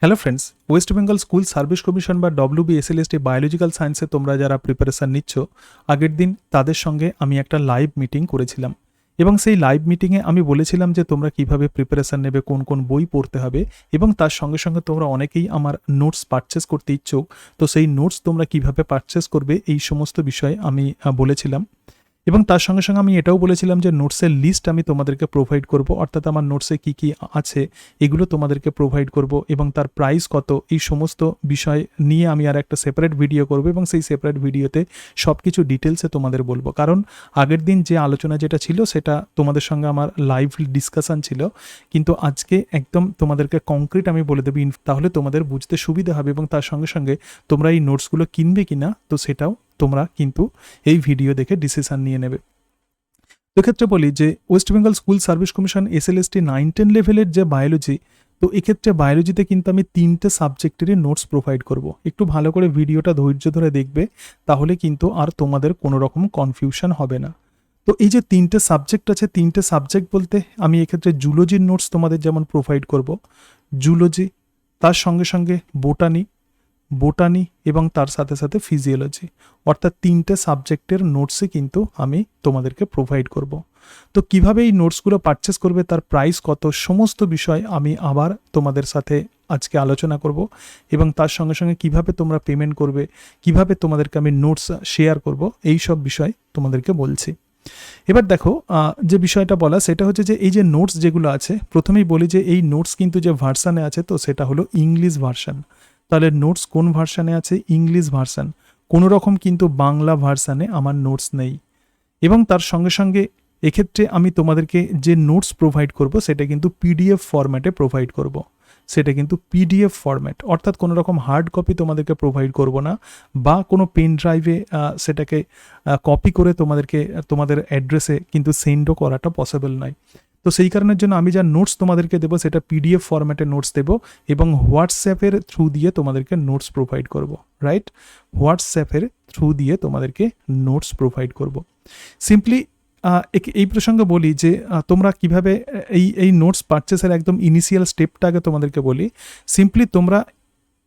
Hello friends, West Bengal school service commission বা WBSLST biological সায়েন্সে তোমরা যারা প্রিপারেশান নিচ্ছ, আগের দিন তাদের সঙ্গে আমি একটা লাইভ মিটিং করেছিলাম এবং সেই লাইভ মিটিংয়ে আমি বলেছিলাম যে তোমরা কিভাবে প্রিপারেশান নেবে, কোন কোন বই পড়তে হবে এবং তার সঙ্গে সঙ্গে তোমরা অনেকেই আমার নোটস পারচেস করতে ইচ্ছুক। তো সেই নোটস তোমরা কিভাবে পারচেস করবে এই সমস্ত বিষয়ে আমি বলেছিলাম এবং তার সঙ্গে সঙ্গে আমি এটাও বলেছিলাম যে নোটসের লিস্ট আমি তোমাদেরকে প্রোভাইড করব, অর্থাৎ আমার নোটসে কী কী আছে এগুলো তোমাদেরকে প্রোভাইড করব এবং তার প্রাইস কত এই সমস্ত বিষয় নিয়ে আমি আর একটা সেপারেট ভিডিও করব এবং সেই সেপারেট ভিডিওতে সব কিছু ডিটেলসে তোমাদের বলবো। কারণ আগের দিন যে আলোচনা যেটা ছিল সেটা তোমাদের সঙ্গে আমার লাইভ ডিসকাশান ছিল, কিন্তু আজকে একদম তোমাদেরকে কংক্রিট আমি বলে দেবো, তাহলে তোমাদের বুঝতে সুবিধা হবে এবং তার সঙ্গে সঙ্গে তোমরা এই নোটসগুলো কিনবে কি না তো সেটাও তোমরা কিন্তু এই ভিডিও দেখে ডিসিশন নিয়ে নেবে। তো ক্ষেত্রে বলি যে West Bengal school service commission SLST 9-10 লেভেলের যে বায়োলজি, তো এক্ষেত্রে বায়োলজিতে কিন্তু আমি 3টে সাবজেক্টেরই নোটস প্রোভাইড করব। একটু ভালো করে ভিডিওটা ধৈর্য ধরে দেখবে, তাহলে কিন্তু আর তোমাদের কোনো রকম কনফিউশন হবে না। তো এই যে 3টে সাবজেক্ট আছে, 3টে সাবজেক্ট বলতে আমি এক্ষেত্রে জুলজির নোটস তোমাদের যেমন প্রোভাইড করব, জুলজি, তার সঙ্গে সঙ্গে বোটানি এবং তার সাথে সাথে ফিজিওলজি, অর্থাৎ 3টে সাবজেক্টের নোটসই কিন্তু আমি তোমাদেরকে প্রোভাইড করব। তো কিভাবে এই নোটসগুলো পারচেস করবে, তার প্রাইস কত, সমস্ত বিষয় আমি আবার তোমাদের সাথে আজকে আলোচনা করব এবং তার সঙ্গে সঙ্গে কিভাবে তোমরা পেমেন্ট করবে, কিভাবে তোমাদেরকে আমি নোটস শেয়ার করব, এই সব বিষয় তোমাদেরকে বলছি। এবার দেখো, যে বিষয়টা বলা সেটা হচ্ছে যে এই যে নোটস যেগুলো আছে, প্রথমেই বলি যে এই নোটস কিন্তু যে ভার্সানে আছে তো সেটা হলো ইংলিশ ভার্সান। তাহলে নোটস কোন ভার্সানে আছে? English version. কোনো রকম কিন্তু বাংলা ভার্সানে আমার নোটস নেই এবং তার সঙ্গে সঙ্গে এক্ষেত্রে আমি তোমাদেরকে যে নোটস প্রোভাইড করব সেটা কিন্তু PDF ফরম্যাটে প্রোভাইড করব। সেটা কিন্তু PDF ফরম্যাট, অর্থাৎ কোনো রকম হার্ড কপি তোমাদেরকে প্রোভাইড করব না বা কোনো পেন ড্রাইভে সেটাকে কপি করে তোমাদের অ্যাড্রেসে কিন্তু সেন্ডও করাটা পসিবল নয়। তো সেই কারণের জন্য আমি যা নোটস তোমাদেরকে দেবো সেটা PDF ফরম্যাটে নোটস দেবো এবং হোয়াটসঅ্যাপের থ্রু দিয়ে তোমাদেরকে নোটস প্রোভাইড করব, রাইট? হোয়াটসঅ্যাপের থ্রু দিয়ে তোমাদেরকে নোটস প্রোভাইড করব। সিম্পলি এই প্রসঙ্গে বলি যে তোমরা কিভাবে এই নোটস পারচেসের একদম ইনিশিয়াল স্টেপটা আগে তোমাদেরকে বলি। সিম্পলি তোমরা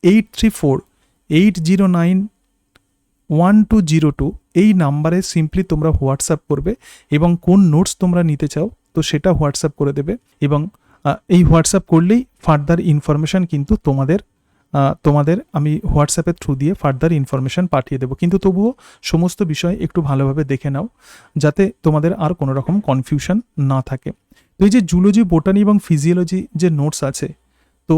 8348091202 এই নাম্বারে সিম্পলি তোমরা হোয়াটসঅ্যাপ করবে এবং কোন নোটস তোমরা নিতে চাও তো সেটা হোয়াটসঅ্যাপ করে দেবে এবং এই হোয়াটসঅ্যাপ করলেই ফার্দার ইনফরমেশান কিন্তু তোমাদের আমি হোয়াটসঅ্যাপের থ্রু দিয়ে ফার্দার ইনফরমেশান পাঠিয়ে দেবো। কিন্তু তবুও সমস্ত বিষয় একটু ভালোভাবে দেখে নাও যাতে তোমাদের আর কোনো রকম কনফিউশন না থাকে। তো এই যে জুলজি, বোটানি এবং ফিজিওলজি যে নোটস আছে, তো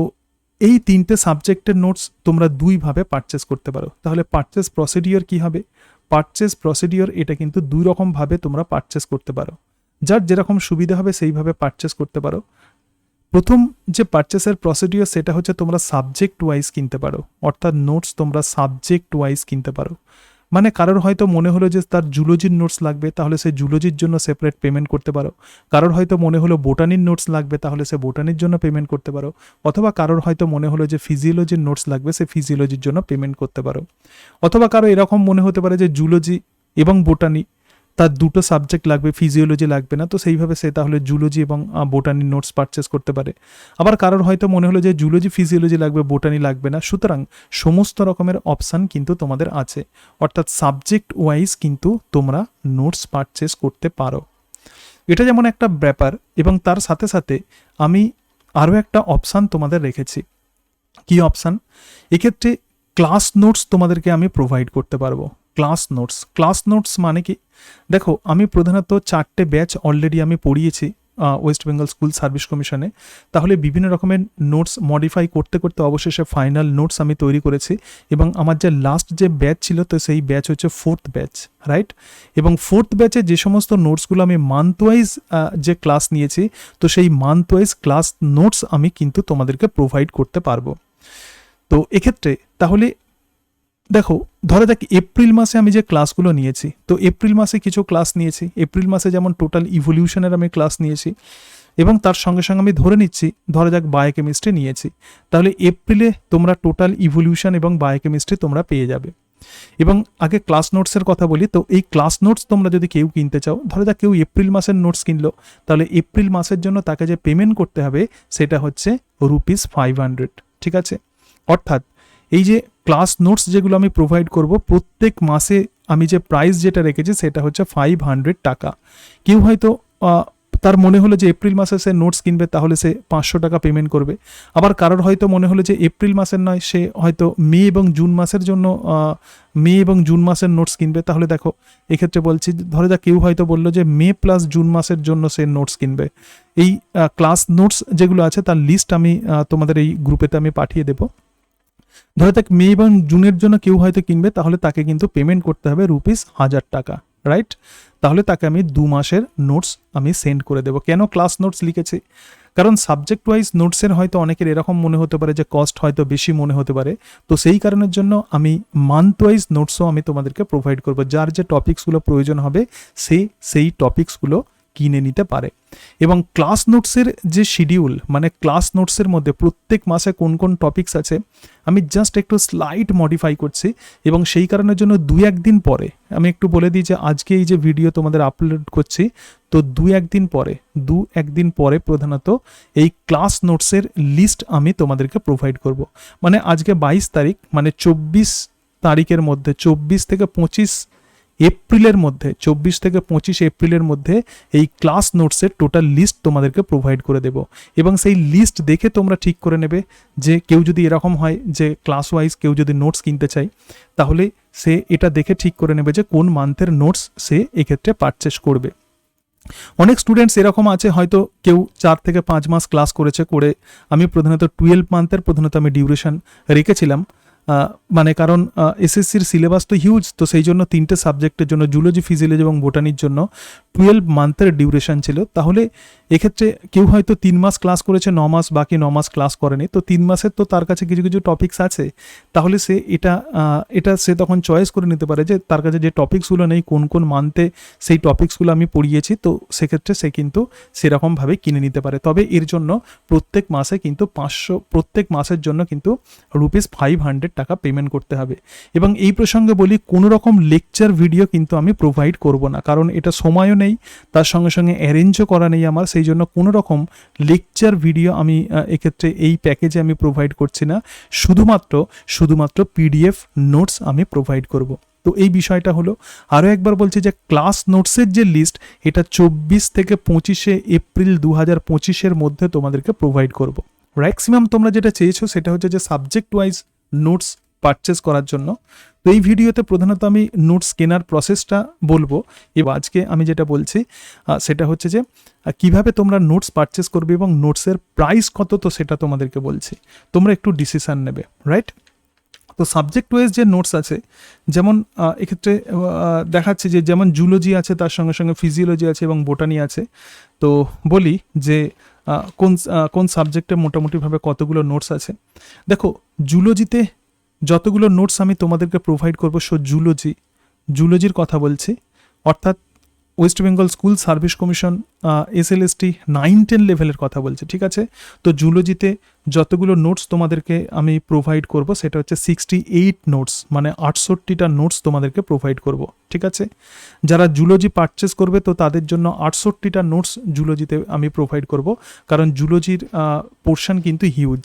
এই 3টে সাবজেক্টের নোটস তোমরা দুইভাবে পারচেস করতে পারো। তাহলে পারচেস প্রসিডিওর কী হবে? পারচেস প্রসিডিওর এটা কিন্তু দুই রকমভাবে তোমরা পারচেস করতে পারো, যার যেরকম সুবিধা হবে সেইভাবে পারচেস করতে পারো। প্রথম যে পারচেসের প্রসিডিওর সেটা হচ্ছে তোমরা সাবজেক্ট ওয়াইজ কিনতে পারো, অর্থাৎ নোটস তোমরা সাবজেক্ট ওয়াইজ কিনতে পারো। মানে কারোর হয়তো মনে হলো যে তার জুলজির নোটস লাগবে, তাহলে সে জুলজির জন্য সেপারেট পেমেন্ট করতে পারো। কারোর হয়তো মনে হলো বোটানির নোটস লাগবে, তাহলে সে বোটানির জন্য পেমেন্ট করতে পারো। অথবা কারোর হয়তো মনে হলো যে ফিজিওলজির নোটস লাগবে, সে ফিজিওলজির জন্য পেমেন্ট করতে পারো। অথবা কারো এরকম মনে হতে পারে যে জুলজি এবং বোটানি তার দুটো সাবজেক্ট লাগবে, ফিজিওলজি লাগবে না, তো সেইভাবে সে তাহলে জুলজি এবং বোটানির নোটস পারচেস করতে পারে। আবার কারোর হয়তো মনে হলো যে জুলজি ফিজিওলজি লাগবে, বোটানি লাগবে না। সুতরাং সমস্ত রকমের অপশান কিন্তু তোমাদের আছে, অর্থাৎ সাবজেক্ট ওয়াইজ কিন্তু তোমরা নোটস পারচেস করতে পারো। এটা যেমন একটা ব্যাপার এবং তার সাথে সাথে আমি আরও একটা অপশান তোমাদের রেখেছি। কি অপশান? এক্ষেত্রে ক্লাস নোটস তোমাদেরকে আমি প্রোভাইড করতে পারবো। ক্লাস নোটস মানে কি? দেখো, আমি প্রধানত 4টে ব্যাচ অলরেডি আমি পড়িয়েছি ওয়েস্ট বেঙ্গল স্কুল সার্ভিস কমিশনে। তাহলে বিভিন্ন রকমের নোটস মডিফাই করতে করতে অবশেষে ফাইনাল নোটস আমি তৈরি করেছি এবং আমার যে লাস্ট যে ব্যাচ ছিল তো সেই ব্যাচ হচ্ছে 4th ব্যাচ, রাইট? এবং 4th ব্যাচে যে সমস্ত নোটসগুলো আমি মান্থ ওয়াইজ যে ক্লাস নিয়েছি তো সেই মান্থ ওয়াইজ ক্লাস নোটস আমি কিন্তু তোমাদেরকে প্রোভাইড করতে পারবো। তো এক্ষেত্রে তাহলে দেখো, ধরে যাক এপ্রিল মাসে আমি যে ক্লাসগুলো নিয়েছি, তো এপ্রিল মাসে কিছু ক্লাস নিয়েছি। এপ্রিল মাসে যেমন টোটাল ইভলিউশনের আমি ক্লাস নিয়েছি এবং তার সঙ্গে সঙ্গে আমি ধরে নিচ্ছি ধরা যাক বায়োকেমিস্ট্রি নিয়েছি। তাহলে এপ্রিলে তোমরা টোটাল ইভলিউশন এবং বায়োকেমিস্ট্রি তোমরা পেয়ে যাবে। এবং আগে ক্লাস নোটসের কথা বলি, তো এই ক্লাস নোটস তোমরা যদি কেউ কিনতে চাও, ধরে যাক কেউ এপ্রিল মাসের নোটস কিনলো, তাহলে এপ্রিল মাসের জন্য তাকে যে পেমেন্ট করতে হবে সেটা হচ্ছে ₹500, ঠিক আছে। অর্থাৎ এই যে ক্লাস নোটস যেগুলো আমি প্রোভাইড করব, প্রত্যেক মাসে আমি যে প্রাইস যেটা রেখেছি সেটা হচ্ছে 500 টাকা। কেউ হয়তো তার মনে হলো যে এপ্রিল মাসে সে নোটস কিনবে, তাহলে সে 500 টাকা পেমেন্ট করবে। আবার কারোর হয়তো মনে হলো যে এপ্রিল মাসের নয়, সে হয়তো মে এবং জুন মাসের জন্য নোটস কিনবে। তাহলে দেখো এক্ষেত্রে বলছি, ধরে যাক কেউ হয়তো বললো যে মে প্লাস জুন মাসের জন্য সে নোটস কিনবে। এই ক্লাস নোটস যেগুলো আছে তার লিস্ট আমি তোমাদের এই গ্রুপেতে আমি পাঠিয়ে দেবো। ধরে যাক মে এবং জুনের জন্য কেউ হয়তো কিনবে, তাহলে তাকে কিন্তু পেমেন্ট করতে হবে ₹1000 টাকা, রাইট? তাহলে তাকে আমি 2 মাসের নোটস আমি সেন্ড করে দেবো। কেন ক্লাস নোটস লিখেছি? কারণ সাবজেক্ট ওয়াইজ নোটসের হয়তো অনেকের এরকম মনে হতে পারে যে কস্ট হয়তো বেশি মনে হতে পারে, তো সেই কারণের জন্য আমি মান্থ ওয়াইজ নোটসও আমি তোমাদেরকে প্রোভাইড করবো। যার যে টপিকসগুলো প্রয়োজন হবে সেই টপিকসগুলো কিনে নিতে পারে। এবং ক্লাস নোটসের যে শিডিউল, মানে ক্লাস নোটসের মধ্যে প্রত্যেক মাসে কোন কোন টপিকস আছে আমি জাস্ট একটু স্লাইড মডিফাই করছি, এবং সেই কারণের জন্য 2-1 দিন পরে আমি একটু বলে দিই যে আজকে এই যে ভিডিও তোমাদের আপলোড করছি, তো 2-1 দিন পরে প্রধানত এই ক্লাস নোটসের লিস্ট আমি তোমাদেরকে প্রোভাইড করব। মানে আজকে 22 তারিখ, মানে 24 তারিখের মধ্যে 24 থেকে 25 এপ্রিলের মধ্যে এই ক্লাস নোটসের টোটাল লিস্ট তোমাদেরকে প্রোভাইড করে দেব। এবং সেই লিস্ট দেখে তোমরা ঠিক করে নেবে যে কেউ যদি এরকম হয় যে ক্লাস ওয়াইজ কেউ যদি নোটস কিনতে চায়, তাহলে সে এটা দেখে ঠিক করে নেবে যে কোন মান্থের নোটস সে এক্ষেত্রে পারচেস করবে। অনেক স্টুডেন্টস এরকম আছে, হয়তো কেউ 4 থেকে 5 মাস ক্লাস করে আমি প্রধানত 12 মান্থের আমি ডিউরেশন রেখেছিলাম। মানে কারণ এসএসসির সিলেবাস তো হিউজ, তো সেই জন্য 3টে সাবজেক্টের জন্য জুলজি, ফিজিওলজি এবং বোটানির জন্য 12 মান্থের ডিউরেশন ছিল। তাহলে এক্ষেত্রে কেউ হয়তো 3 মাস ক্লাস করেছে, 9 মাস, বাকি 9 মাস ক্লাস করেনি, তো 3 মাসের তো তার কাছে কিছু কিছু টপিকস আছে। তাহলে সে এটা সে তখন চয়েস করে নিতে পারে যে তার কাছে যে টপিকসগুলো নেই, কোন কোন মান্থে সেই টপিকসগুলো আমি পড়িয়েছি, তো সেক্ষেত্রে সে কিন্তু সেরকমভাবে কিনে নিতে পারে। তবে এর জন্য প্রত্যেক মাসে কিন্তু প্রত্যেক মাসের জন্য কিন্তু ₹500 টাকা পেমেন্ট করতে হবে। এবং এই প্রসঙ্গে বলি, কোনো রকম লেকচার ভিডিও কিন্তু আমি প্রোভাইড করব না, কারণ এটা সময়ও নেই, তার সঙ্গে সঙ্গে অ্যারেঞ্জও করা নেই আমার, সেই জন্য কোনো রকম লেকচার ভিডিও আমি এক্ষেত্রে এই প্যাকেজে আমি প্রোভাইড করছি না। শুধুমাত্র পিডিএফ নোটস আমি প্রোভাইড করব। তো এই বিষয়টা হলো। আরও একবার বলছি যে ক্লাস নোটসের যে লিস্ট, এটা 24 থেকে 25 এপ্রিল 2025 মধ্যে তোমাদেরকে প্রোভাইড করব। ম্যাক্সিমাম তোমরা যেটা চেয়েছো সেটা হচ্ছে যে সাবজেক্ট ওয়াইজ নোটস পারচেস করার জন্য। তো এই ভিডিওতে প্রধানত আমি নোটস কেনার প্রসেসটা বলবো, এবং আজকে আমি যেটা বলছি সেটা হচ্ছে যে কিভাবে তোমরা নোটস পারচেস করবে এবং নোটসের প্রাইস কত, তো সেটা তোমাদেরকে বলছি, তোমরা একটু ডিসিশন নেবে, রাইট? তো সাবজেক্ট ওয়াইজ যে নোটস আছে, যেমন এক্ষেত্রে দেখাচ্ছি যে যেমন জুলজি আছে, তার সঙ্গে সঙ্গে ফিজিওলজি আছে এবং বোটানি আছে। তো বলি যে কোন সাবজেক্টে মোটামুটিভাবে কতগুলো নোটস আছে। দেখো, জুলজিতে যতগুলো নোটস আমি তোমাদেরকে প্রোভাইড করবো, জুলজির কথা বলছি, অর্থাৎ West Bengal school service commission SLST 9-10 লেভেলের কথা বলছি, ঠিক আছে? তো জুলজিতে যতগুলো নোটস তোমাদেরকে আমি প্রোভাইড করব সেটা হচ্ছে 68 নোটস, মানে 68টা নোটস তোমাদেরকে প্রোভাইড করব, ঠিক আছে? যারা জুলজি পারচেস করবে তো তাদের জন্য 68টা নোটস জুলজিতে আমি প্রোভাইড করব, কারণ জুলজির পোর্শন কিন্তু হিউজ।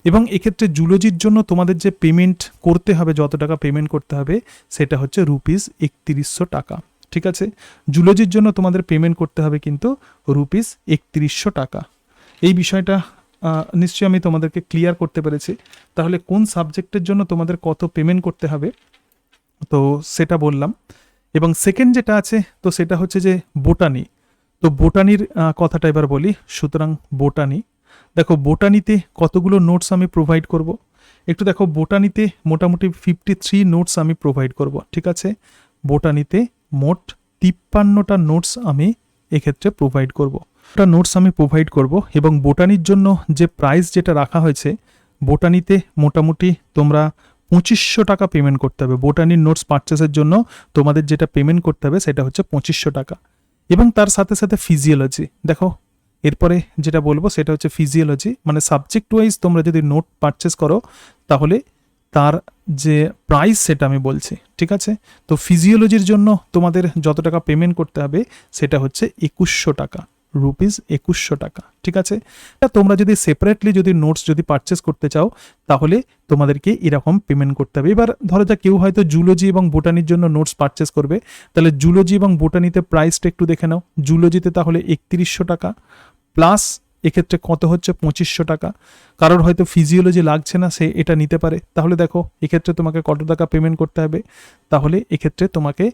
এবং এক্ষেত্রে জুলজির জন্য তোমাদের যে পেমেন্ট করতে হবে, যত টাকা পেমেন্ট করতে হবে সেটা হচ্ছে ₹3100 টাকা, ঠিক আছে? জুলজির জন্য তোমাদের পেমেন্ট করতে হবে কিন্তু ₹3100 টাকা। এই বিষয়টা নিশ্চয়ই আমি তোমাদেরকে ক্লিয়ার করতে পেরেছি। তাহলে কোন সাবজেক্টের জন্য তোমাদের কত পেমেন্ট করতে হবে তো সেটা বললাম। এবং সেকেন্ড যেটা আছে তো সেটা হচ্ছে যে বোটানি। তো বোটানির কথাটা এবার বলি। সুতরাং বোটানি, দেখো বোটানিতে কতগুলো নোটস আমি প্রোভাইড করব। একটু দেখো, বোটানিতে মোটামুটি 53 নোটস আমি প্রোভাইড করব, ঠিক আছে? বোটানিতে মোট 53টা নোটস আমি এক্ষেত্রে প্রোভাইড করব। এবং বোটানির জন্য যে প্রাইস যেটা রাখা হয়েছে, বোটানিতে মোটামুটি তোমরা 2500 টাকা পেমেন্ট করতে হবে। বোটানির নোটস পারচেসের জন্য তোমাদের যেটা পেমেন্ট করতে হবে সেটা হচ্ছে 2500 টাকা। এবং তার সাথে সাথে ফিজিওলজি, দেখো এরপরে যেটা বলবো সেটা হচ্ছে ফিজিওলজি, মানে সাবজেক্ট ওয়াইজ তোমরা যদি নোট পারচেস করো তাহলে তার যে প্রাইস সেটা আমি বলছি, ঠিক আছে? তো ফিজিওলজির জন্য তোমাদের যত টাকা পেমেন্ট করতে হবে সেটা হচ্ছে 2100 টাকা, ₹2100 টাকা। ঠিক আছে, তোমরা যদি সেপারেটলি যদি নোটস যদি পারচেস করতে চাও তাহলে তোমাদেরকে এরকম পেমেন্ট করতে হবে। এবার ধরো যা কেউ হয়তো জুলজি এবং বোটানির জন্য নোটস পারচেস করবে, তাহলে জুলজি এবং বোটানিতে প্রাইসটা একটু দেখে নাও। জুলজিতে তাহলে 3100 টাকা প্লাস এক্ষেত্রে কত হচ্ছে 2500 টাকা। কারোর হয়তো ফিজিওলজি লাগছে না, সে এটা নিতে পারে। তাহলে দেখো এক্ষেত্রে তোমাকে কত টাকা পেমেন্ট করতে হবে, তাহলে এক্ষেত্রে তোমাকে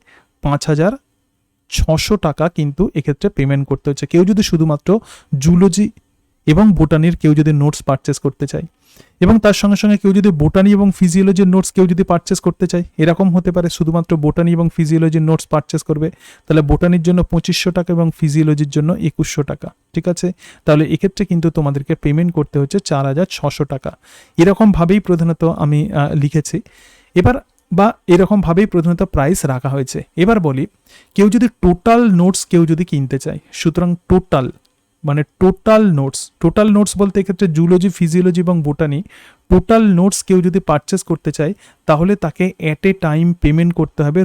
5600 টাকা কিন্তু এক্ষেত্রে পেমেন্ট করতে হচ্ছে কেউ যদি শুধুমাত্র জুলজি এবং বোটানির কেউ যদি নোটস পারচেস করতে চায়। এবং তার সঙ্গে সঙ্গে কেউ যদি বোটানি এবং ফিজিওলজির নোটস কেউ যদি পারচেস করতে চায়, এরকম হতে পারে শুধুমাত্র বোটানি এবং ফিজিওলজির নোটস পারচেস করবে, তাহলে বোটানির জন্য 2500 টাকা এবং ফিজিওলজির জন্য 2100 টাকা। ঠিক আছে, তাহলে এক্ষেত্রে কিন্তু তোমাদেরকে পেমেন্ট করতে হচ্ছে 4600 টাকা। এরকমভাবেই প্রধানত আমি লিখেছি। এবার বা এরকমভাবেই প্রধানত প্রাইস রাখা হয়েছে। এবার বলি, কেউ যদি টোটাল নোটস কেউ যদি কিনতে চায়, সুতরাং টোটাল নোটস বলতে এক্ষেত্রে জুলজি, ফিজিওলজি এবং বোটানি টোটাল নোটস কেউ যদি পারচেস করতে চায় তাহলে তাকে অ্যাট এ টাইম পেমেন্ট করতে হবে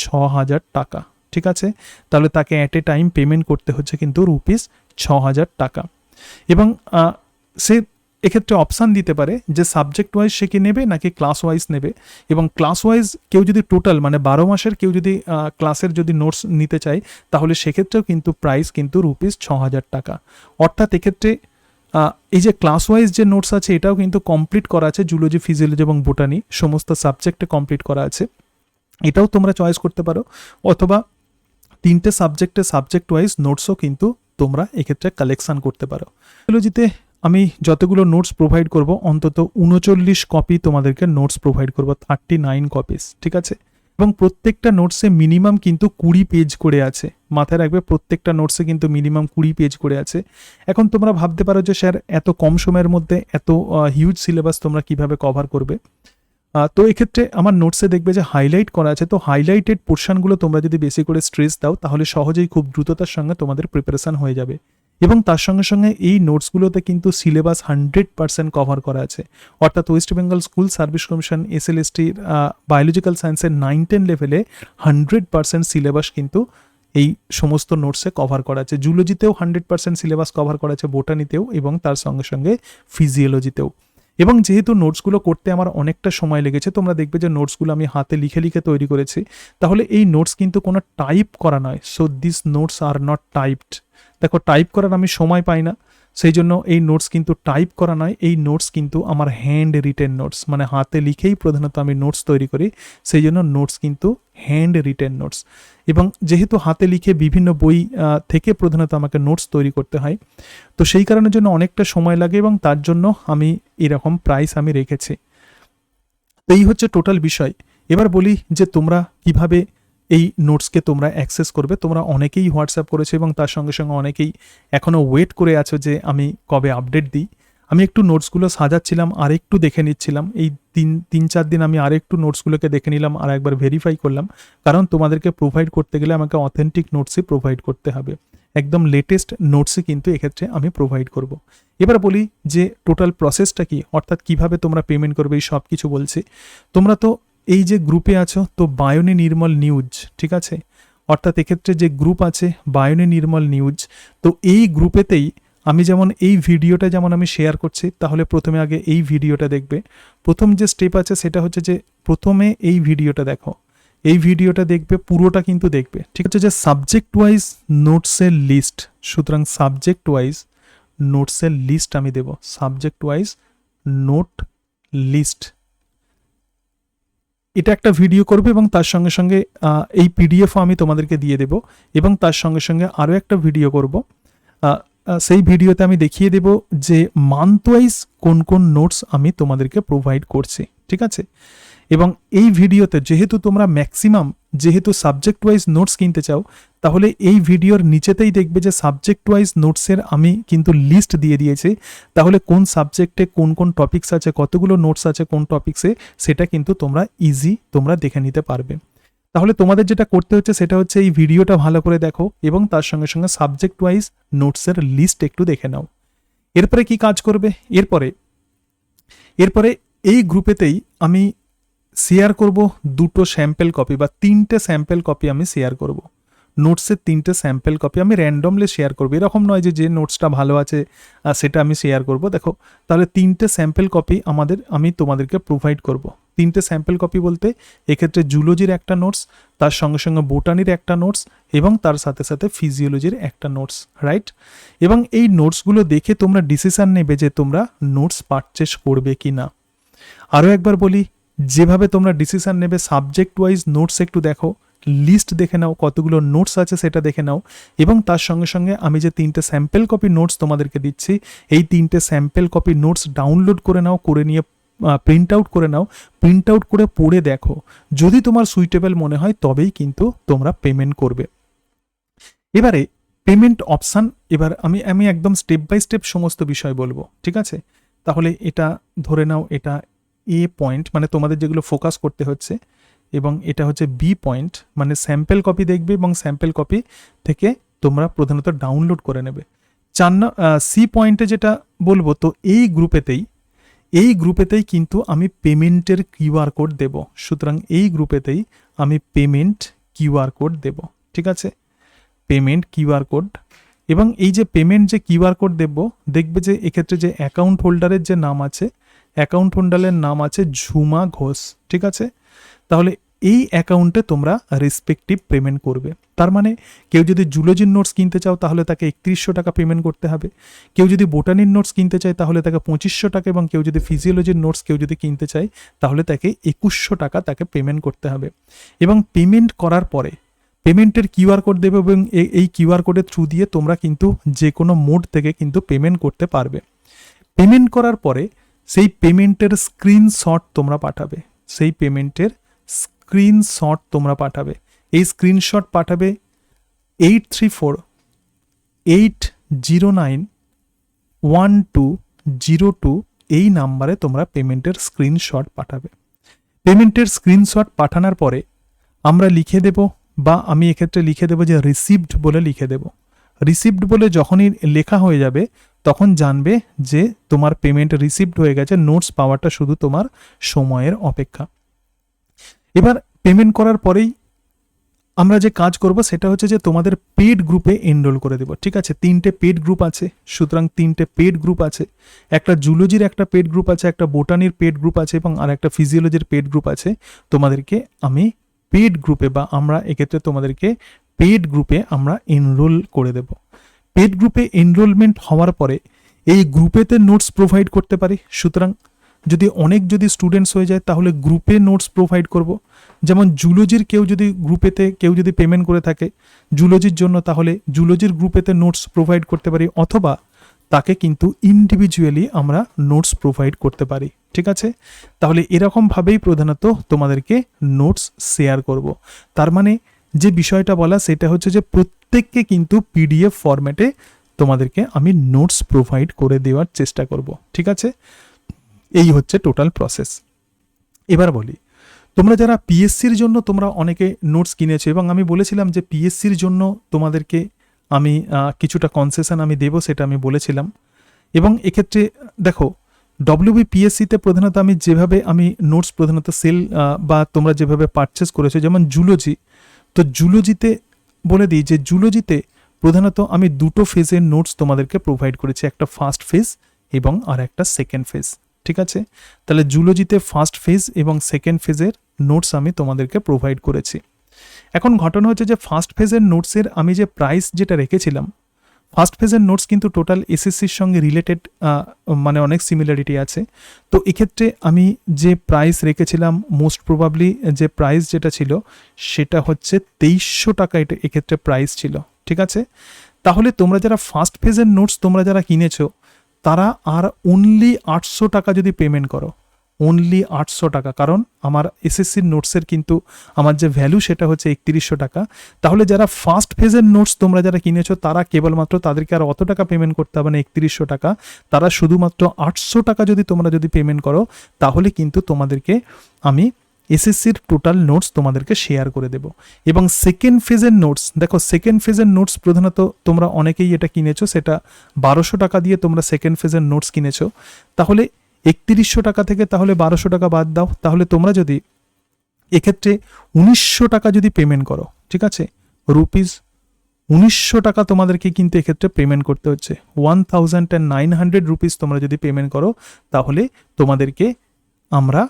₹6000 টাকা। ঠিক আছে, তাহলে তাকে অ্যাট এ টাইম পেমেন্ট করতে হচ্ছে কিন্তু ₹6000 টাকা। এবং সে এক্ষেত্রে অপশান দিতে পারে যে সাবজেক্ট ওয়াইজ সে কি নেবে নাকি ক্লাস ওয়াইজ নেবে। এবং ক্লাস ওয়াইজ কেউ যদি টোটাল 12 মাসের কেউ যদি ক্লাসের যদি নোটস নিতে চায় তাহলে সেক্ষেত্রেও কিন্তু প্রাইস কিন্তু ₹6000 টাকা। অর্থাৎ এক্ষেত্রে এই যে ক্লাস ওয়াইজ যে নোটস আছে এটাও কিন্তু কমপ্লিট করা আছে, জুলজি, ফিজিওলজি এবং বোটানি সমস্ত সাবজেক্টে কমপ্লিট করা আছে, এটাও তোমরা চয়েস করতে পারো। অথবা 3টে সাবজেক্ট ওয়াইজ নোটসও কিন্তু তোমরা এক্ষেত্রে কালেকশন করতে পারো। জুলজিতে আমি যতগুলো নোটস প্রোভাইড করব অন্তত 39 কপি তোমাদেরকে নোটস প্রোভাইড করব, 39 কপিস। ঠিক আছে, এবং প্রত্যেকটা নোটসে মিনিমাম কিন্তু 20 পেজ করে আছে। মাথায় রাখবে প্রত্যেকটা নোটসে কিন্তু মিনিমাম 20 পেজ করে আছে। এখন তোমরা ভাবতে পারো যে স্যার এত কম সময়ের মধ্যে এত হিউজ সিলেবাস তোমরা কিভাবে কভার করবে। তো এক্ষেত্রে আমার নোটসে দেখবে যে হাইলাইট করা আছে, তো হাইলাইটেড পোর্শনগুলো তোমরা যদি বেশি করে স্ট্রেস দাও তাহলে সহজেই খুব দ্রুততার সঙ্গে তোমাদের প্রিপারেশন হয়ে যাবে। এবং তার সঙ্গে সঙ্গে এই নোটসগুলোতে কিন্তু সিলেবাস 100% কভার করা আছে। অর্থাৎ West Bengal school service commission SLSTর বায়োলজিক্যাল সায়েন্সের 9-10 লেভেলে 100% সিলেবাস কিন্তু এই সমস্ত নোটসে কভার করা আছে। জুলজিতেও 100% সিলেবাস কভার করা আছে, বোটানিতেও এবং তার সঙ্গে সঙ্গে ফিজিওলজিতেও। এবং যেহেতু নোটসগুলো করতে আমার অনেকটা সময় লেগেছে, তোমরা দেখবে যে নোটসগুলো আমি হাতে লিখে লিখে তৈরি করেছি, তাহলে এই নোটস কিন্তু কোনো টাইপ করা নয়। So this notes are not typed. দেখো টাইপ করার আমি সময় পাই না, সেই জন্য এই নোটস কিন্তু টাইপ করা নয়, এই নোটস কিন্তু আমার হ্যান্ড রিটেন নোটস, মানে হাতে লিখেই প্রধানত আমি নোটস তৈরি করি, সেই জন্য নোটস কিন্তু হ্যান্ড রিটেন নোটস। এবং যেহেতু হাতে লিখে বিভিন্ন বই থেকে প্রধানত আমাকে নোটস তৈরি করতে হয়, তো সেই কারণের জন্য অনেকটা সময় লাগে এবং তার জন্য আমি এরকম প্রাইস আমি রেখেছি। তো এই হচ্ছে টোটাল বিষয়। এবার বলি যে তোমরা কিভাবে এই নোটসকে তোমরা অ্যাক্সেস করবে। তোমরা অনেকেই হোয়াটসঅ্যাপ করেছো এবং তার সঙ্গে সঙ্গে অনেকেই এখনও ওয়েট করে আছো যে আমি কবে আপডেট দিই। আমি একটু নোটসগুলো সাজাচ্ছিলাম আর একটু দেখে নিচ্ছিলাম, এই 3-4 দিন আমি আরেকটু নোটসগুলোকে দেখে নিলাম আর একবার ভেরিফাই করলাম, কারণ তোমাদেরকে প্রোভাইড করতে গেলে আমাকে অথেন্টিক নোটসই প্রোভাইড করতে হবে, একদম লেটেস্ট নোটসই কিন্তু এক্ষেত্রে আমি প্রোভাইড করব। এবার বলি যে টোটাল প্রসেসটা কি, অর্থাৎ কিভাবে তোমরা পেমেন্ট করবে, এই সব কিছু বলছি। তোমরা তো এই যে গ্রুপে আছো, তো বায়োনি নির্মল নিউজ, ঠিক আছে, অর্থাৎ এক্ষেত্রে যে গ্রুপ আছে বায়োনি নির্মল নিউজ, তো এই গ্রুপেতেই আমি যেমন এই ভিডিওটা যেমন আমি শেয়ার করছি, তাহলে প্রথমে আগে এই ভিডিওটা দেখবে। প্রথম যে স্টেপ আছে সেটা হচ্ছে যে প্রথমে এই ভিডিওটা দেখো, এই ভিডিওটা দেখবে, পুরোটা কিন্তু দেখবে, ঠিক আছে। যে সাবজেক্ট ওয়াইজ নোটসের লিস্ট, সুতরাং সাবজেক্ট ওয়াইজ নোটসের লিস্ট আমি দেব, সাবজেক্ট ওয়াইজ নোট লিস্ট, এটা একটা ভিডিও করবে এবং তার সঙ্গে সঙ্গে এই পিডিএফও আমি তোমাদেরকে দিয়ে দেব এবং তার সঙ্গে সঙ্গে আরও একটা ভিডিও করব। সেই ভিডিওতে আমি দেখিয়ে দেব যে মান্থ ওয়াইজ কোন কোন নোটস আমি তোমাদেরকে প্রোভাইড করছি, ঠিক আছে। এবং এই ভিডিওতে যেহেতু তোমরা ম্যাক্সিমাম যেহেতু সাবজেক্ট ওয়াইজ নোটস কিনতে চাও, তাহলে এই ভিডিওর নিচেতেই দেখবে যে সাবজেক্ট ওয়াইজ নোটসের আমি কিন্তু লিস্ট দিয়ে দিয়েছি, তাহলে কোন সাবজেক্টে কোন কোন টপিকস আছে, কতগুলো নোটস আছে কোন টপিকসে, সেটা কিন্তু তোমরা ইজি তোমরা দেখে নিতে পারবে। তাহলে তোমাদের যেটা করতে হচ্ছে সেটা হচ্ছে এই ভিডিওটা ভালো করে দেখো এবং তার সঙ্গে সঙ্গে সাবজেক্ট ওয়াইজ নোটসের লিস্ট একটু দেখে নাও। এরপরে কি কাজ করবে, এরপরে এই গ্রুপেতেই আমি শেয়ার করব 2টো স্যাম্পল কপি বা 3টে স্যাম্পল কপি আমি শেয়ার করব। নোটসের 3টে স্যাম্পল কপি আমি র্যান্ডমলি শেয়ার করবো, এরকম নয় যে নোটসটা ভালো আছে সেটা আমি শেয়ার করব। দেখো তাহলে 3টে স্যাম্পল কপি আমি তোমাদেরকে প্রোভাইড করব। 3টে স্যাম্পল কপি বলতে এক্ষেত্রে জুলজির একটা নোটস, তার সঙ্গে সঙ্গে বোটানির একটা নোটস এবং তার সাথে সাথে ফিজিওলজির একটা নোটস, রাইট? এবং এই নোটসগুলো দেখে তোমরা ডিসিশন নেবে যে তোমরা নোটস পারচেস করবে কি না। আরও একবার বলি, যেভাবে তোমরা ডিসিশন নেবে সাবজেক্ট ওয়াইজ নোটস একটু দেখো, লিস্ট দেখে নাও কতগুলো নোটস আছে সেটা দেখে নাও, এবং তার সঙ্গে সঙ্গে আমি যে 3টে স্যাম্পল কপি নোটস তোমাদেরকে দিচ্ছি এই 3টে স্যাম্পল কপি নোটস ডাউনলোড করে নাও, করে নিয়ে প্রিন্ট আউট করে নাও, প্রিন্ট আউট করে পড়ে দেখো, যদি তোমার সুইটেবল মনে হয় তবেই কিন্তু তোমরা পেমেন্ট করবে। এবারে পেমেন্ট অপশান, এবার আমি একদম স্টেপ বাই স্টেপ সমস্ত বিষয় বলবো, ঠিক আছে? তাহলে এটা ধরে নাও, এটা এ পয়েন্ট মানে তোমাদের যেগুলো ফোকাস করতে হচ্ছে, এবং এটা হচ্ছে বি পয়েন্ট মানে স্যাম্পল কপি দেখবে এবং স্যাম্পল কপি থেকে তোমরা প্রধানত ডাউনলোড করে নেবে। সি পয়েন্টে যেটা বলবো, তো এই গ্রুপেতেই কিন্তু আমি পেমেন্টের কিউআর কোড দেব। সুতরাং এই গ্রুপেতেই আমি পেমেন্ট কিউআর কোড দেব, ঠিক আছে? পেমেন্ট কিউআর কোড, এবং এই যে পেমেন্ট যে কিউআর কোড দেব, দেখবে যে এক্ষেত্রে যে অ্যাকাউন্ট হোল্ডারের যে নাম আছে, অ্যাকাউন্ট হোল্ডারের নাম আছে ঝুমা ঘোষ, ঠিক আছে? তাহলে এই অ্যাকাউন্টে তোমরা রেসপেক্টিভ পেমেন্ট করবে। তার মানে কেউ যদি জুলজির নোটস কিনতে চাও তাহলে তাকে 3100 টাকা পেমেন্ট করতে হবে, কেউ যদি বোটানির নোটস কিনতে চায় তাহলে তাকে 2500 টাকা, এবং কেউ যদি ফিজিওলজির নোটস কেউ যদি কিনতে চায় তাহলে তাকে 2100 টাকা তাকে পেমেন্ট করতে হবে। এবং পেমেন্ট করার পরে পেমেন্টের কিউআর কোড দেবে, এবং এই কিউআর কোডের থ্রু দিয়ে তোমরা কিন্তু যে কোনো মোড থেকে কিন্তু পেমেন্ট করতে পারবে। পেমেন্ট করার পরে সেই পেমেন্টের স্ক্রিনশট তোমরা পাঠাবে, এই স্ক্রিনশট পাঠাবে 8348091202 এই নাম্বারে তোমরা পেমেন্টের স্ক্রিনশট পাঠাবে। পেমেন্টের স্ক্রিনশট পাঠানোর পরে আমরা লিখে দেব, বা আমি এক্ষেত্রে লিখে দেব যে রিসিভড বলে লিখে দেব। রিসিভড বলে যখনই লেখা হয়ে যাবে তখন জানবে যে তোমার পেমেন্ট রিসিভড হয়ে গেছে, নোটস পাওয়াটা শুধু তোমার সময়ের অপেক্ষা। এবার পেমেন্ট করার পরেই আমরা যে কাজ করব সেটা হচ্ছে যে তোমাদের পেড গ্রুপে এনরোল করে দেব, ঠিক আছে? 3টে পেড গ্রুপ আছে, সুতরাং 3টে পেড গ্রুপ আছে, একটা জুলজির একটা পেড গ্রুপ আছে, একটা বোটানির পেড গ্রুপ আছে, এবং আর একটা ফিজিওলজির পেড গ্রুপ আছে। তোমাদেরকে আমি পেড গ্রুপে, বা আমরা এক্ষেত্রে তোমাদেরকে পেড গ্রুপে আমরা এনরোল করে দেব। পেড গ্রুপে এনরোলমেন্ট হওয়ার পরে এই গ্রুপেতে নোটস প্রোভাইড করতে পারি। সুতরাং যদি স্টুডেন্টস হয়ে যায় তাহলে গ্রুপে নোটস প্রোভাইড করব। যেমন জুলজির কেউ যদি পেমেন্ট করে থাকে জুলজির জন্য, তাহলে জুলজির গ্রুপেতে নোটস প্রোভাইড করতে পারি, অথবা তাকে কিন্তু ইন্ডিভিজুয়ালি আমরা নোটস প্রোভাইড করতে পারি, ঠিক আছে? তাহলে এরকমভাবেই প্রধানত তোমাদেরকে নোটস শেয়ার করব। তার মানে যে বিষয়টা বলা সেটা হচ্ছে যে প্রত্যেককে কিন্তু পিডিএফ ফরম্যাটে তোমাদেরকে আমি নোটস প্রোভাইড করে দেওয়ার চেষ্টা করব, ঠিক আছে? এই হচ্ছে টোটাল প্রসেস। এবার বলি, তোমরা যারা পিএসসির জন্য তোমরা অনেকে নোটস কিনেছো, এবং আমি বলেছিলাম যে পিএসসির জন্য তোমাদেরকে আমি কিছুটা কনসেশন আমি দেবো, সেটা আমি বলেছিলাম। এবং এক্ষেত্রে দেখো WBPSCতে প্রধানত আমি নোটস প্রধানত সেল বা তোমরা যেভাবে পারচেস করেছো, যেমন জুলজি, তো জুলজিতে বলে দিই যে জুলজিতে প্রধানত আমি 2টো ফেজের নোটস তোমাদেরকে প্রোভাইড করেছি, একটা ফার্স্ট ফেজ এবং আর একটা সেকেন্ড ফেজ, ঠিক আছে? তাহলে জুলজিতে ফার্স্ট ফেজ এবং সেকেন্ড ফেজের নোটস আমি তোমাদেরকে প্রোভাইড করেছি। এখন ঘটনা হচ্ছে যে ফার্স্ট ফেজের নোটসের আমি যে প্রাইস যেটা রেখেছিলাম, ফার্স্ট ফেজের নোটস কিন্তু টোটাল এসএসসির সঙ্গে রিলেটেড, মানে অনেক সিমিলারিটি আছে। তো এক্ষেত্রে আমি যে প্রাইস রেখেছিলাম, মোস্ট প্রবাবলি যে প্রাইস যেটা ছিল সেটা হচ্ছে 2300 টাকা, এটা এক্ষেত্রে প্রাইস ছিল, ঠিক আছে? তাহলে তোমরা যারা ফার্স্ট ফেজের নোটস তোমরা যারা কিনেছো তারা আর অনলি 800 টাকা যদি পেমেন্ট করো, অনলি 800 টাকা, কারণ আমার এসএসসির নোটসের কিন্তু আমার যে ভ্যালু সেটা হচ্ছে 3100 টাকা। তাহলে যারা ফার্স্ট ফেজের নোটস তোমরা যারা কিনেছো তারা কেবলমাত্র, তাদেরকে আর অত টাকা পেমেন্ট করতে হবে না, 3100 টাকা, তারা শুধুমাত্র 800 টাকা তোমরা যদি পেমেন্ট করো তাহলে কিন্তু তোমাদেরকে আমি এসএসসির টোটাল নোটস তোমাদেরকে শেয়ার করে দেব। এবং সেকেন্ড ফেজের নোটস, দেখো সেকেন্ড ফেজের নোটস প্রধানত তোমরা অনেকেই এটা কিনেছো, সেটা 1200 টাকা দিয়ে তোমরা সেকেন্ড ফেজের নোটস কিনেছো। তাহলে 3100 টাকা থেকে তাহলে 1200 টাকা বাদ দাও, তাহলে তোমরা যদি এক্ষেত্রে 1900 টাকা যদি পেমেন্ট করো, ঠিক আছে, রুপিস 1900 টাকা তোমাদেরকে কিন্তু এক্ষেত্রে পেমেন্ট করতে হচ্ছে। 1900 রুপিস তোমরা যদি পেমেন্ট করো তাহলে তোমাদেরকে আমরা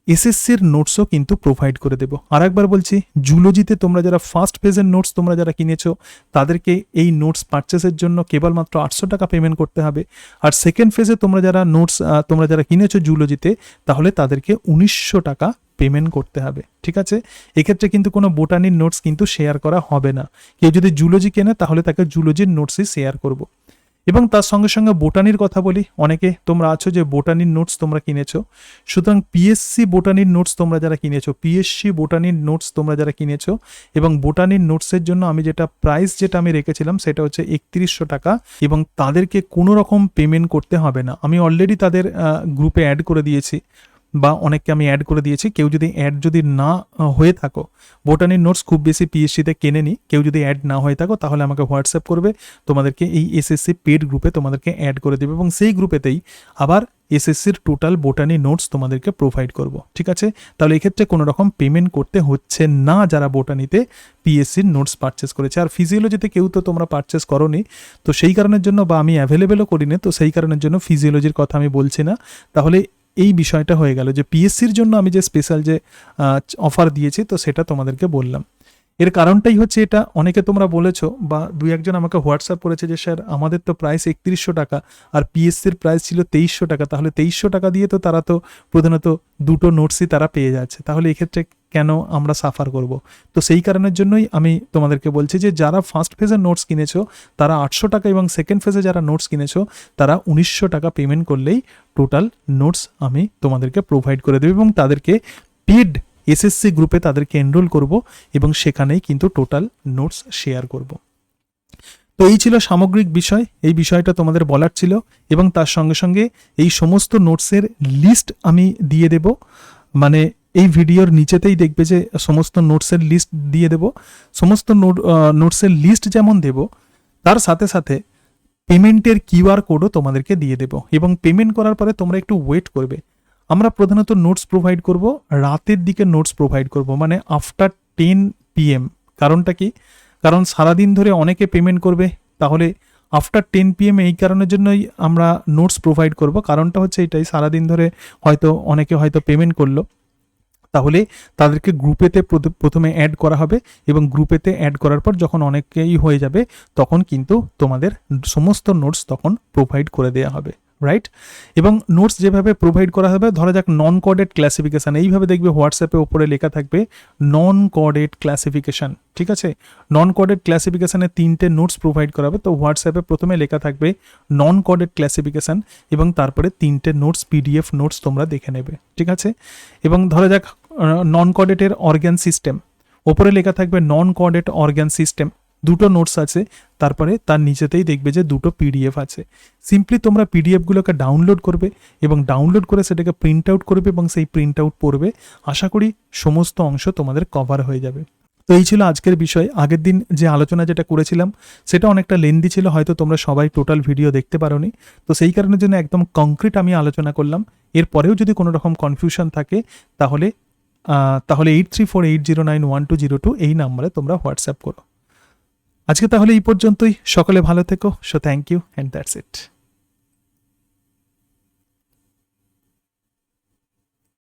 এসএসসির নোটসও কিন্তু প্রোভাইড করে দেবো। আর একবার বলছি, জুলজিতে তোমরা যারা ফার্স্ট ফেজের নোটস তোমরা যারা কিনেছো তাদেরকে এই নোটস পারচেসের জন্য কেবলমাত্র 800 টাকা পেমেন্ট করতে হবে। আর সেকেন্ড ফেজে তোমরা যারা নোটস তোমরা যারা কিনেছো জুলজিতে, তাহলে তাদেরকে 1900 টাকা পেমেন্ট করতে হবে। ঠিক আছে, এক্ষেত্রে কিন্তু কোনো বোটানির নোটস কিন্তু শেয়ার করা হবে না। কেউ যদি জুলজি কেনে তাহলে তাকে জুলজির নোটসই শেয়ার করব। এবং তার সঙ্গে সঙ্গে বোটানির কথা বলি, অনেকে তোমরা আছো যে বোটানির নোটস তোমরা কিনেছো, সুতরাং পিএসসি বোটানির নোটস তোমরা যারা কিনেছো, পিএসসি বোটানির নোটস তোমরা যারা কিনেছো, এবং বোটানির নোটসের জন্য আমি যেটা প্রাইস যেটা আমি রেখেছিলাম সেটা হচ্ছে 3100 টাকা, এবং তাদেরকে কোনো রকম পেমেন্ট করতে হবে না। আমি অলরেডি তাদের গ্রুপে অ্যাড করে দিয়েছি, বা অনেককে আমি অ্যাড করে দিয়েছি। কেউ যদি অ্যাড যদি না হয়ে থাকো, বোটানির নোটস খুব বেশি পিএসসিতে কেনেনি, কেউ যদি অ্যাড না হয়ে থাকো তাহলে আমাকে হোয়াটসঅ্যাপ করবে, তোমাদেরকে এই এসএসসি পেড গ্রুপে তোমাদেরকে অ্যাড করে দেবে, এবং সেই গ্রুপেতেই আবার এসএসসির টোটাল বোটানি নোটস তোমাদেরকে প্রোভাইড করব। ঠিক আছে, তাহলে এক্ষেত্রে কোনো রকম পেমেন্ট করতে হচ্ছে না যারা বোটানিতে পিএসসির নোটস পারচেস করেছে। আর ফিজিওলজিতে কেউ তো তোমরা পারচেস করোনি, তো সেই কারণের জন্য, বা আমি অ্যাভেলেবেলও করিনি, তো সেই কারণের জন্য ফিজিওলজির কথা আমি বলছি না। তাহলে এই বিষয়টা হয়ে গেল যে পিএসসির জন্য আমি যে স্পেশাল যে অফার দিয়েছি, তো সেটা তোমাদেরকে বললাম। এর কারণটাই হচ্ছে এটা, অনেকে তোমরা বলেছো বা দুই একজন আমাকে হোয়াটসঅ্যাপ করেছে যে স্যার আমাদের তো প্রাইস 3100 টাকা আর পিএসসির প্রাইস ছিল 2300 টাকা, তাহলে 2300 টাকা দিয়ে তো তারা তো প্রধানত দুটো নোটসই তারা পেয়ে যাচ্ছে, তাহলে এক্ষেত্রে কেন আমরা সাফার করব? তো সেই কারণের জন্যই আমি তোমাদেরকে বলছি যে যারা ফার্স্ট ফেজের নোটস কিনেছো তারা 800 টাকা, এবং সেকেন্ড ফেজে যারা নোটস কিনেছো তারা 1900 টাকা পেমেন্ট করলেই টোটাল নোটস আমি তোমাদেরকে প্রোভাইড করে দেবো, এবং তাদেরকে পেড এসএসসি গ্রুপে তাদেরকে এনরোল করব, এবং সেখানেই কিন্তু টোটাল নোটস শেয়ার করব। তো এই ছিল সামগ্রিক বিষয়, এই বিষয়টা তোমাদের বলার ছিল, এবং তার সঙ্গে সঙ্গে এই সমস্ত নোটসের লিস্ট আমি দিয়ে দেব, মানে এই ভিডিওর নিচেতেই দেখবে যে সমস্ত নোটসের লিস্ট দিয়ে দেব। সমস্ত নোটসের লিস্ট যেমন দেব, তার সাথে সাথে পেমেন্টের কিউআর কোডও তোমাদেরকে দিয়ে দেব, এবং পেমেন্ট করার পরে তোমরা একটু ওয়েট করবে। আমরা প্রধানত নোটস প্রোভাইড করব, রাতের দিকে নোটস প্রোভাইড করব, মানে আফটার 10 PM। কারণটা কি? কারণ সারাদিন ধরে অনেকে পেমেন্ট করবে, তাহলে আফটার 10 PM এই কারণের জন্যই আমরা নোটস প্রোভাইড করব। কারণটা হচ্ছে এটাই, সারাদিন ধরে হয়তো অনেকে হয়তো পেমেন্ট করলো, তাহলে তাদেরকে গ্রুপেতে প্রথমে অ্যাড করা হবে, এবং গ্রুপেতে অ্যাড করার পর যখন অনেকেই হয়ে যাবে তখন কিন্তু তোমাদের সমস্ত নোটস তখন প্রোভাইড করে দেওয়া হবে, রাইট? এবং নোটস যেভাবে প্রোভাইড করা হবে, ধরা যাক নন কোডেড ক্লাসিফিকেশান, এইভাবে দেখবে হোয়াটসঅ্যাপে ওপরে লেখা থাকবে নন কোডেড ক্লাসিফিকেশান। ঠিক আছে, নন কোডেড ক্লাসিফিকেশানে 3টে নোটস প্রোভাইড করা হবে, তো হোয়াটসঅ্যাপে প্রথমে লেখা থাকবে নন কোডেড ক্লাসিফিকেশান, এবং তারপরে 3টে নোটস পিডিএফ নোটস তোমরা দেখে নেবে। ঠিক আছে, এবং ধরা যাক নন কোডেটের অর্গান সিস্টেম, ওপরে লেখা থাকবে নন কোডেড অর্গান সিস্টেম, দুটো নোটস আছে, তারপরে তার নিচেতেই দেখবে যে দুটো পিডিএফ আছে। সিম্পলি তোমরা পিডিএফগুলোকে ডাউনলোড করবে, এবং ডাউনলোড করে সেটাকে প্রিন্ট আউট করবে, এবং সেই প্রিন্ট আউট পড়বে। আশা করি সমস্ত অংশ তোমাদের কভার হয়ে যাবে। তো এই ছিল আজকের বিষয়। আগের দিন যে আলোচনা যেটা করেছিলাম সেটা অনেকটা লেন্দি ছিল, হয়তো তোমরা সবাই টোটাল ভিডিও দেখতে পারোনি, তো সেই কারণের জন্য একদম কংক্রিট আমি আলোচনা করলাম। এরপরেও যদি কোনো রকম কনফিউশন থাকে তাহলে 8348091202 এই নাম্বারে তোমরা হোয়াটসঅ্যাপ করো। আজকে তাহলে এই পর্যন্তই, সকলে ভালো থেকো। So thank you and that's it.